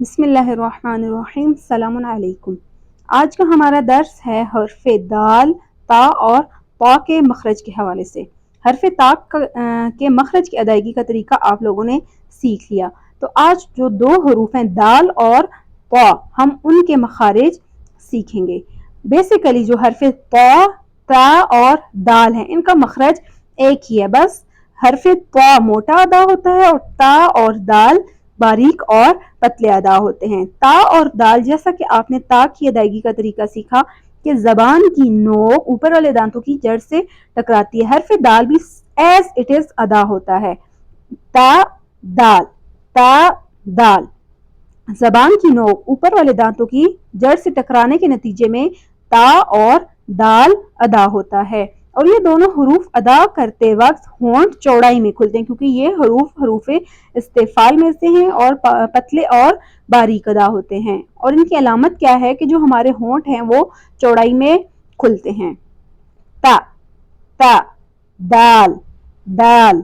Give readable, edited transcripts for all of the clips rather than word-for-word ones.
بسم اللہ الرحمن الرحیم، السلام علیکم۔ آج کا ہمارا درس ہے حرف دال، تا اور طا کے مخرج کے حوالے سے۔ حرف تا کے مخرج کی ادائیگی کا طریقہ آپ لوگوں نے سیکھ لیا، تو آج جو دو حروف ہیں دال اور طا، ہم ان کے مخارج سیکھیں گے۔ بیسیکلی جو حرف طا، تا اور دال ہیں، ان کا مخرج ایک ہی ہے، بس حرف طا موٹا ادا ہوتا ہے اور تا اور دال باریک اور پتلے ادا ہوتے ہیں۔ تا اور دال، جیسا کہ آپ نے تا کی ادائیگی کا طریقہ سیکھا کہ زبان کی نوک اوپر والے دانتوں کی جڑ سے ٹکراتی ہے، حرف دال بھی ایز اٹ از ادا ہوتا ہے، تا دال، تا دال۔ زبان کی نوک اوپر والے دانتوں کی جڑ سے ٹکرانے کے نتیجے میں تا اور دال ادا ہوتا ہے، اور یہ دونوں حروف ادا کرتے وقت ہونٹ چوڑائی میں کھلتے ہیں، کیونکہ یہ حروف استفال میں سے ہیں اور پتلے اور باریک ادا ہوتے ہیں، اور ان کی علامت کیا ہے کہ جو ہمارے ہونٹ ہیں وہ چوڑائی میں کھلتے ہیں۔ تا، تا، دال، دال۔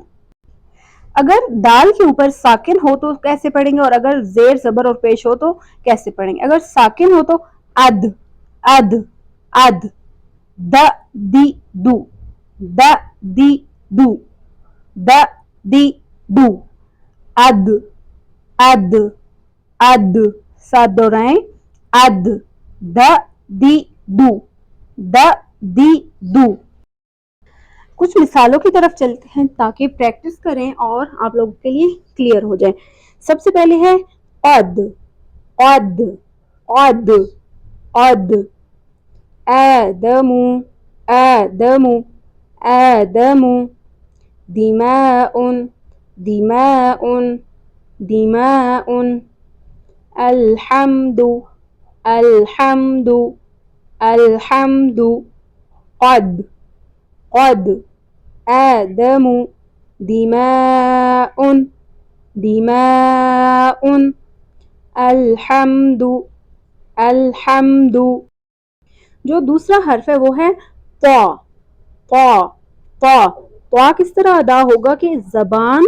اگر دال کے اوپر ساکن ہو تو کیسے پڑھیں گے، اور اگر زیر زبر اور پیش ہو تو کیسے پڑھیں گے؟ اگر ساکن ہو تو اد، اد، اد، د دی دو، د دی دو، د دی دو، اد، اد، اد، سات دورائیں، اد، د دی دو، د دی دو۔ کچھ مثالوں کی طرف چلتے ہیں تاکہ پریکٹس کریں اور آپ لوگوں کے لیے کلیئر ہو جائے۔ سب سے پہلے ہے قد، قد، قد، قد، آدم، آدم، آدم، دماء، دماء، دماء، الحمد، الحمد، الحمد، قد، قد، آدم، دماء، دماء، الحمد، الحمد۔ جو دوسرا حرف ہے وہ ہے طا، طا، طا۔ طا کس طرح ادا ہوگا کہ زبان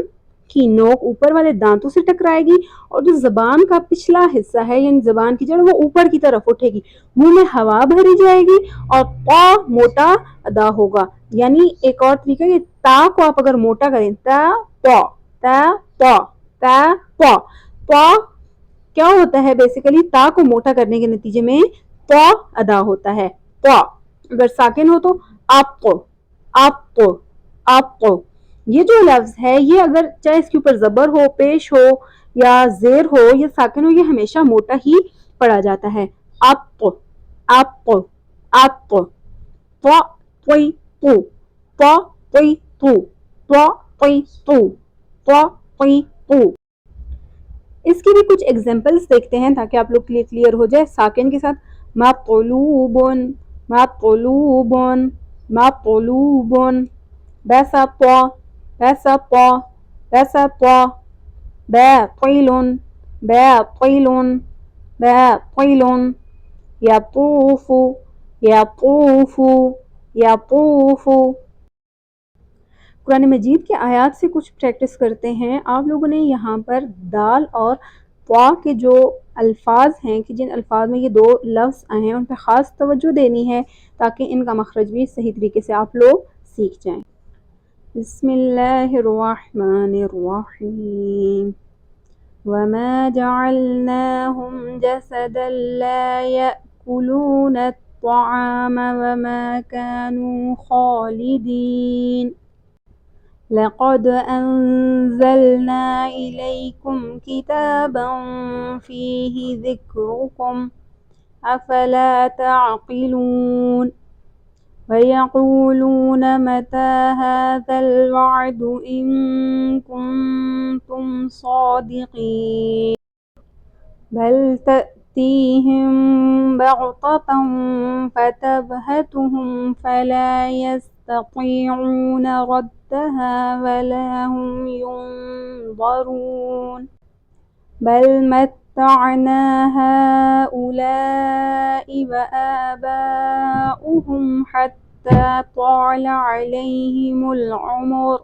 کی نوک اوپر والے دانتوں سے ٹکرائے گی، اور جو زبان کا پچھلا حصہ ہے یعنی زبان کی جڑ وہ اوپر کی طرف اٹھے گی، منہ میں ہوا بھری جائے گی اور طا موٹا ادا ہوگا۔ یعنی ایک اور طریقہ کہ تا کو آپ اگر موٹا کریں، تا طا، تا طا، تا طا، طا کیا ہوتا ہے؟ بیسیکلی تا کو موٹا کرنے کے نتیجے میں طا ادا ہوتا ہے، طا۔ اگر ساکن ہو تو آپ، آپ، آپ۔ یہ جو لفظ ہے یہ اگر چاہے اس کے اوپر زبر ہو، پیش ہو یا زیر ہو یا ساکن ہو، یہ ہمیشہ موٹا ہی پڑھا جاتا ہے۔ آپ، آپ، آپ، طا طی تو، طا طی تو، طا طی تو، طا طی تو۔ اس کی بھی کچھ ایگزامپلس دیکھتے ہیں تاکہ آپ لوگ کے لیے کلیئر ہو جائے۔ ساکن کے ساتھ مطلوب، مطلوب، مطلوب، بسط، بسط، بسط، باطل، باطل، باطل، يطوف، يطوف، يطوف۔ قرآن مجید کے آیات سے کچھ پریکٹس کرتے ہیں۔ آپ لوگوں نے یہاں پر دال اور طا کے جو الفاظ ہیں کہ جن الفاظ میں یہ دو لفظ آئے ہیں ان پہ خاص توجہ دینی ہے تاکہ ان کا مخرج بھی صحیح طریقے سے آپ لوگ سیکھ جائیں۔ بسم اللہ الرحمن الرحیم۔ وما جعلناهم جسدا لا يأكلون الطعام وما كانوا خالدين لقد أنزلنا إليكم كتابا فيه ذكركم أفلا تعقلون ويقولون متى هذا الوعد إن كنتم صادقين بل تأتيهم بغتة فتبهتهم فلا يستطيعون ردها ولا هم ينظرون بل متعنا هؤلاء وآباؤهم حتى طال عليهم العمر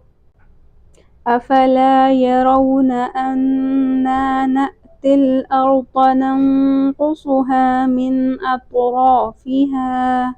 أفلا يرون أنا نأتي الأرض ننقصها من أطرافها